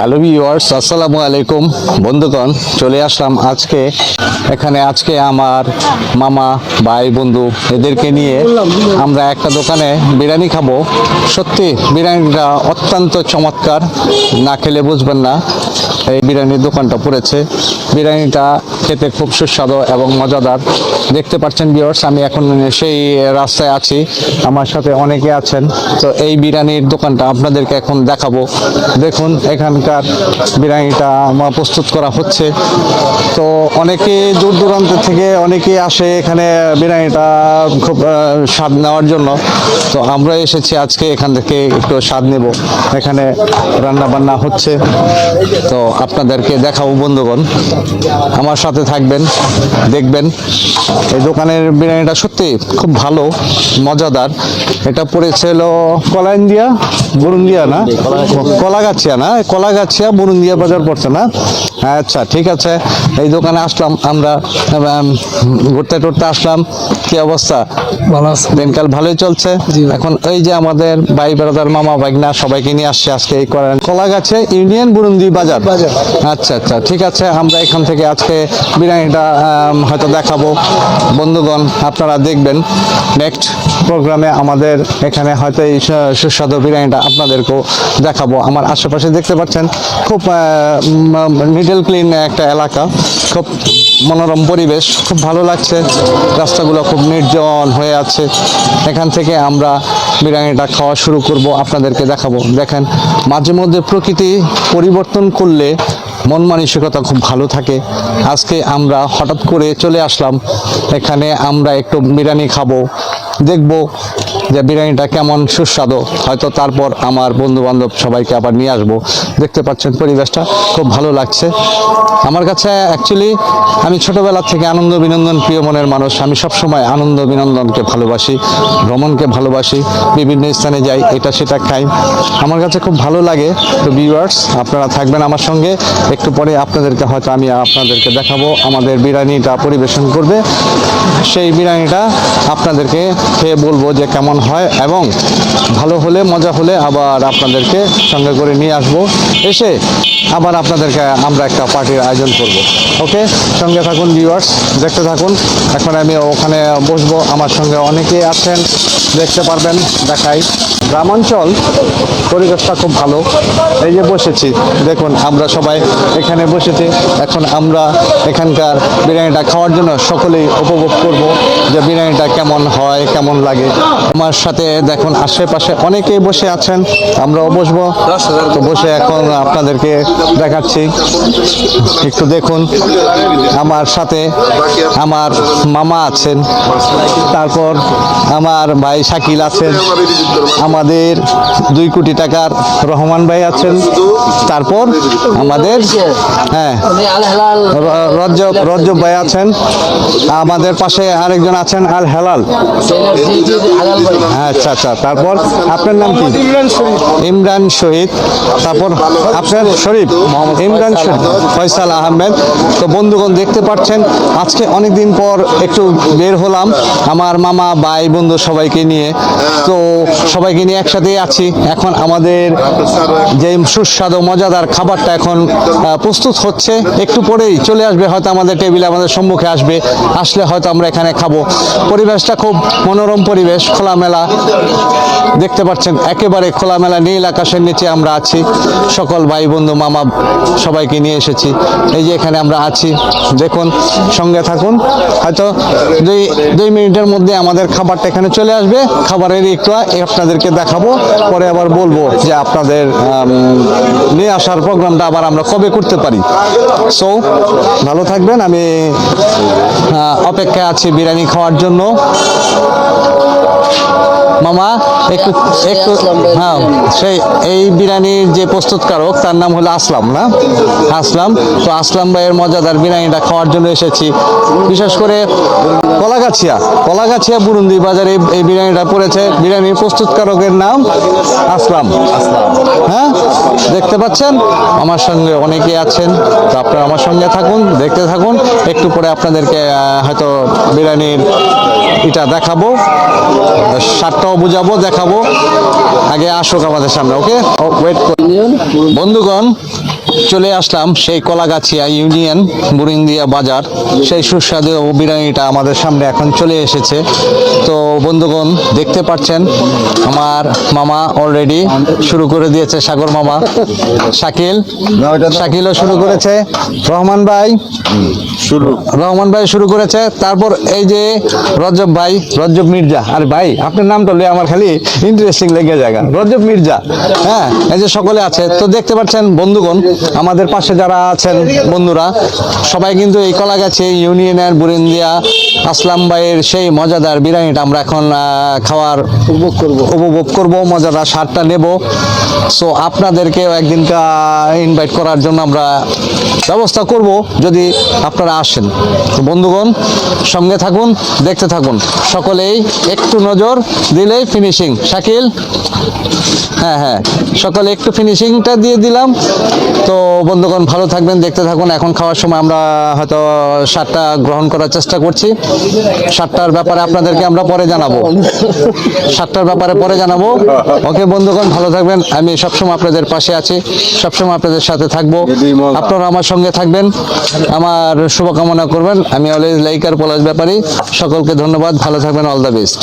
Hello viewers, আসসালামু আলাইকুম। বন্ধুগণ, চলে আসলাম আজকে আমার মামা ভাই বন্ধু এদেরকে নিয়ে আমরা একটা দোকানে বিরিয়ানি খাবো। সত্যি বিরিয়ানিটা অত্যন্ত চমৎকার, না খেলে বুঝবেন না এই বিরিয়ানির দোকানটা পড়েছে। বিরিয়ানিটা খেতে খুব সুস্বাদু এবং মজাদার। দেখতে পাচ্ছেন ভিউয়ার্স, আমি এখন সেই রাস্তায় আছি, আমার সাথে অনেকে আছেন। তো এই বিরিয়ানির দোকানটা আপনাদেরকে এখন দেখাবো। দেখুন এখানকার বিরিয়ানিটা প্রস্তুত করা হচ্ছে। তো অনেকে দূর দূরান্ত থেকে অনেকে আসে এখানে বিরিয়ানিটা খুব স্বাদ নেওয়ার জন্য। তো আমরা এসেছি আজকে এখান থেকে একটু স্বাদ নেব। এখানে রান্না বান্না হচ্ছে, তো আপনাদেরকে দেখাবো। বন্ধুগণ, আমার সাথে থাকবেন, দেখবেন। এই দোকানের বিরিয়ানিটা সত্যি খুব ভালো, মজাদার। এটা পড়েছিল কলাইন্দিয়া বরুন্দিয়া না, কলাগাছিয়া না, কলাগাছিয়া বরুন্দিয়া বাজার পড়ছে না। আচ্ছা, ঠিক আছে। এই দোকানে আসলাম আমরা, ঘুরতে টুরতে আসলাম। কি অবস্থা? ভালো আছে, দিনকাল ভালোই চলছে। এখন এই যে আমাদের ভাই ব্রাদার মামা ভাগনা সবাইকে নিয়ে আসছে আজকে এই কলাগাছিয়া ইউনিয়ন বুরুন্দি বাজার। আচ্ছা আচ্ছা, ঠিক আছে। আমরা এখান থেকে আজকে বিরিয়ানিটা হয়তো দেখাবো। বন্ধুগণ, আপনারা দেখবেন নেক্সট প্রোগ্রামে আমাদের এখানে হয়তো এই সুস্বাদু বিরিয়ানিটা আপনাদেরকেও দেখাবো। আমার আশেপাশে দেখতে পাচ্ছেন খুব নিডল ক্লিন একটা এলাকা, খুব মনোরম পরিবেশ, খুব ভালো লাগছে। রাস্তাগুলো খুব নির্জন হয়ে আছে। এখান থেকে আমরা বিরিয়ানিটা খাওয়া শুরু করব, আপনাদেরকে দেখাবো। দেখেন, মাঝে মধ্যে প্রকৃতি পরিবর্তন করলে মন মানসিকতা খুব ভালো থাকে। আজকে আমরা হঠাৎ করে চলে আসলাম এখানে, আমরা একটু বিরিয়ানি খাবো, দেখবো যে বিরিয়ানিটা কেমন সুস্বাদু। হয়তো তারপর আমার বন্ধু বান্ধব সবাইকে আবার নিয়ে আসবো। দেখতে পাচ্ছেন পরিবেশটা খুব ভালো লাগছে আমার কাছে। অ্যাকচুয়ালি আমি ছোটবেলা থেকে আনন্দ বিনোদন প্রিয় মনের মানুষ। আমি সবসময় আনন্দ বিনোদনকে ভালোবাসি, ভ্রমণকে ভালোবাসি, বিভিন্ন স্থানে যাই, এটা সেটা খাই, আমার কাছে খুব ভালো লাগে। তো ভিউয়ার্স, আপনারা থাকবেন আমার সঙ্গে। একটু পরে আপনাদেরকে হয়তো আমি আপনাদেরকে দেখাবো, আমাদের বিরিয়ানিটা পরিবেশন করবে। সেই বিরিয়ানিটা আপনাদেরকে খেয়ে বলবো যে কেমন হয়, এবং ভালো হলে, মজা হলে আবার আপনাদেরকে সঙ্গে করে নিয়ে আসবো। এসে আবার আপনাদেরকে আমরা একটা পার্টির আয়োজন করব। ওকে, সঙ্গে থাকুন ভিউয়ার্স, দেখতে থাকুন। এখন আমি ওখানে বসবো, আমার সঙ্গে অনেকেই আছেন, দেখতে পারবেন। দেখাই, গ্রামাঞ্চল পরিবেশটা খুব ভালো। এই যে বসেছি, দেখুন আমরা সবাই এখানে বসেছি। এখন আমরা এখানকার বিরিয়ানিটা খাওয়ার জন্য সকলেই উপভোগ করব যে বিরিয়ানিটা কেমন হয়, কেমন লাগে। আমার সাথে দেখুন আশেপাশে অনেকেই বসে আছেন, আমরাও বসবো। তো বসে এখন আপনাদেরকে দেখাচ্ছি, একটু দেখুন। আমার সাথে আমার মামা আছেন, তারপর আমার ভাই শাকিল আছেন, আমাদের 2 কোটি টাকার রহমান ভাই আছেন, তারপর আমাদের রজ্জব ভাই আছেন, আমাদের পাশে আরেকজন আছেন আল হেলাল। আচ্ছা আচ্ছা, তারপর আপনার নাম কি? ইমরান শহীদ। তারপর আপনার শরীফ, ইমরান শরীফ, ফয়সাল আহমেদ। তো বন্ধুগণ, দেখতে পাচ্ছেন আজকে অনেকদিন পর একটু বের হলাম আমার মামা ভাই বন্ধু সবাইকে নিয়ে। তো সবাইকে নিয়ে একসাথে আছি। এখন আমাদের যে সুস্বাদু মজাদার খাবারটা এখন প্রস্তুত হচ্ছে, একটু পরেই চলে আসবে হয়তো আমাদের টেবিলে, আমাদের সম্মুখে আসবে। আসলে হয়তো আমরা এখানে খাবো। পরিবেশটা খুব মনোরম পরিবেশ, খোলামেলা। দেখতে পাচ্ছেন একেবারে খোলামেলা নীল আকাশের নিচে আমরা আছি। সকল ভাই বন্ধু মামা সবাইকে নিয়ে এসেছি। এই যে এখানে আমরা আছি, দেখুন, সঙ্গে থাকুন। হয়তো 2 মিনিটের মধ্যে আমাদের খাবারটা এখানে চলে আসবে। খাবারের একটু আপনাদেরকে দেখাবো, পরে আবার বলবো যে আপনাদের নিয়ে আসার প্রোগ্রামটা আবার আমরা কবে করতে পারি। সো ভালো থাকবেন, আমি অপেক্ষায় আছি বিরিয়ানি খাওয়ার জন্য। মামা একটু একটু হ্যাঁ, সেই এই বিরিয়ানির যে প্রস্তুতকারক তার নাম হলো আসলাম, না আসলাম। তো আসলাম ভাইয়ের মজাদার বিরিয়ানিটা খাওয়ার জন্য এসেছি। বিশেষ করে কলাগাছিয়া বুরুন্দি বাজারে এই বিরিয়ানিটা পড়েছে। বিরিয়ানির প্রস্তুতকারকের নাম আসলাম। হ্যাঁ, দেখতে পাচ্ছেন আমার সঙ্গে অনেকেই আছেন। তো আপনারা আমার সঙ্গে থাকুন, দেখতে থাকুন। একটু পরে আপনাদেরকে হয়তো বিরিয়ানির এটা দেখাবো, স্বাদটাও বুঝাবো, দেখাবো। আগে আসুক আমাদের সামনে। ওকে, ওয়েট করুন বন্ধুগণ। চলে আসলাম সেই কলাগাছিয়া ইউনিয়ন বুরিন্দিয়া বাজার। সেই সুস্বাদু বিরিয়ানিটা আমাদের সামনে এখন চলে এসেছে। তো বন্ধুগণ দেখতে পাচ্ছেন আমার মামা অলরেডি শুরু করে দিয়েছে, সাগর মামা। শাকিলও শুরু করেছে, রহমান ভাই শুরু করেছে। তারপর এই যে রজব ভাই, রজব মির্জা। আরে ভাই আপনার নামটা লয়ে আমার খালি ইন্টারেস্টিং লেগে জায়গা, রজব মির্জা। হ্যাঁ, এই যে সকলে আছে। তো দেখতে পাচ্ছেন বন্ধুগণ আমাদের পাশে যারা আছেন বন্ধুরা সবাই কিন্তু এই কলাগাছি ইউনিয়নের বুরিন্দিয়া আসলাম ভাইয়ের সেই মজাদার বিরিয়ানিটা আমরা এখন খাওয়ার উপভোগ করব, মজাদার স্বাদটা নেব। সো আপনাদেরকেও একদিন ইনভাইট করার জন্য আমরা ব্যবস্থা করব যদি আপনারা আসেন। তো বন্ধুগণ সঙ্গে থাকুন, দেখতে থাকুন, সকলেই একটু নজর দিলেই ফিনিশিং। শাকিল, হ্যাঁ, সকালে একটু ফিনিশিংটা দিয়ে দিলাম। তো বন্ধুগণ ভালো থাকবেন, দেখতে থাকুন। এখন খাওয়ার সময় আমরা হয়তো স্বাদটা গ্রহণ করার চেষ্টা করছি। স্বাদটার ব্যাপারে আপনাদেরকে আমরা পরে জানাবো, ওকে বন্ধুগণ ভালো থাকবেন। আমি সবসময় আপনাদের পাশে আছি, সবসময় আপনাদের সাথে থাকবো, আপনারা আমার সঙ্গে থাকবেন, আমার শুভকামনা করবেন। আমি অলওয়েজ লাইকার পলাশ ব্যাপারী। সকলকে ধন্যবাদ, ভালো থাকবেন, অল দ্য বেস্ট।